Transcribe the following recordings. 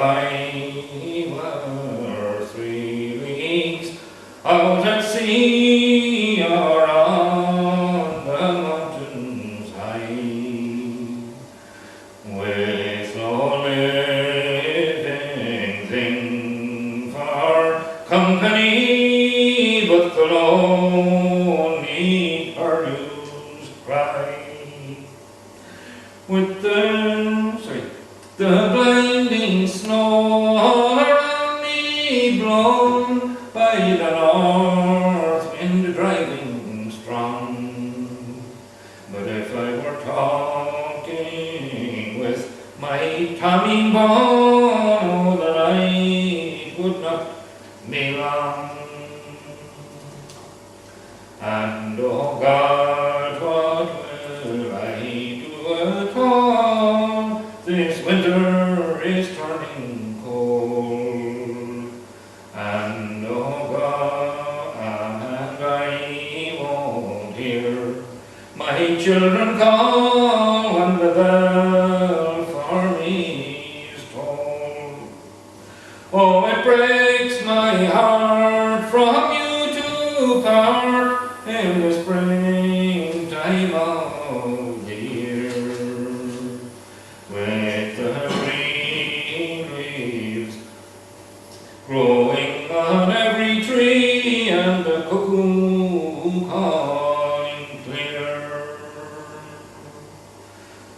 I were 3 weeks out at sea or on the mountains high, with no living thing for company but the lonely purdue's cry. With the blinding snow all around me blown by the north wind driving strong. But if I were talking with my Tommy Bono, the night would not be long. And oh God, what will I do at all? This winter is turning cold. And oh God, and I won't hear my children call when the bell for me is tolled. Oh, it breaks my heart from you to part in the springtime of the year, with the green leaves growing on every tree and the cuckoo calling clear.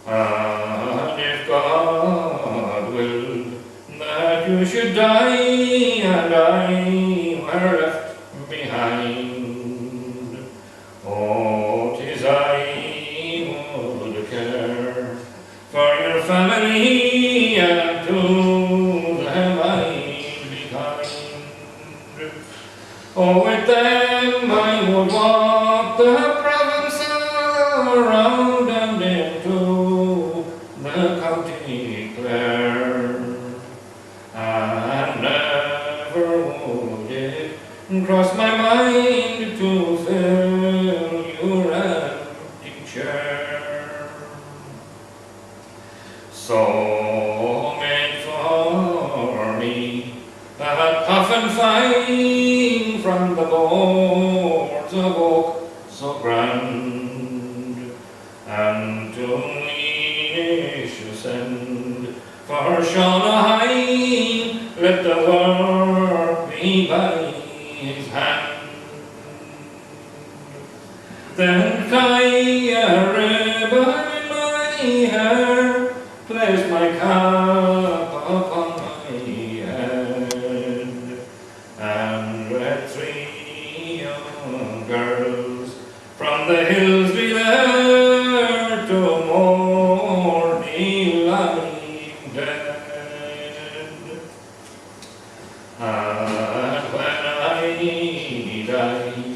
And if God willed that you should die and I were left behind, oh, 'tis I would care for your family and to them I'd be kind. Oh, with them I would walk the province around and into the county Clare, and never would it cross my mind to fill your empty chair. So make for me that coffin fine from the boards of oak so grand, and to Leash send for Shauna Hine, let the work be by his hand. Then tie a ribbon in my hair, place my cap upon my head, and let 3 young girls from the hills be there to mourn me lying dead. And when I die,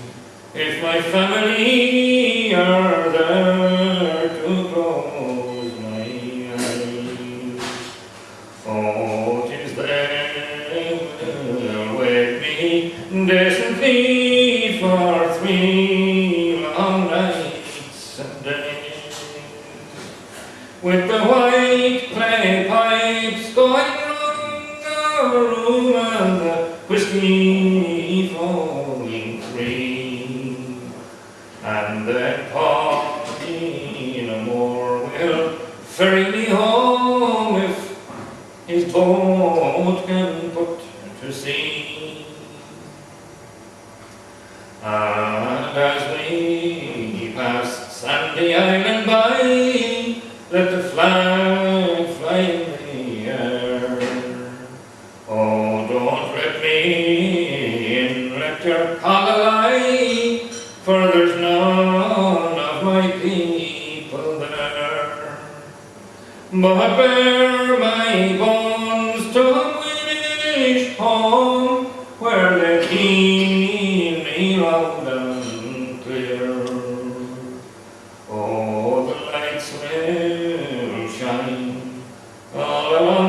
if my family are there to close my eyes, oh, 'tis they will wake me decently for 3 long nights and days, with the white clay pipes going round the room and the whiskey flowing free, and then Paddy no more will ferry me home if his boat can put to sea. And as we pass Sandy Island by, let the flag fly in the air. Oh, don't let me in, let your call lie, for there's none of my people there. But bear my bones to Winnish home, where they keep me loud and clear. Oh, the lights will shine all along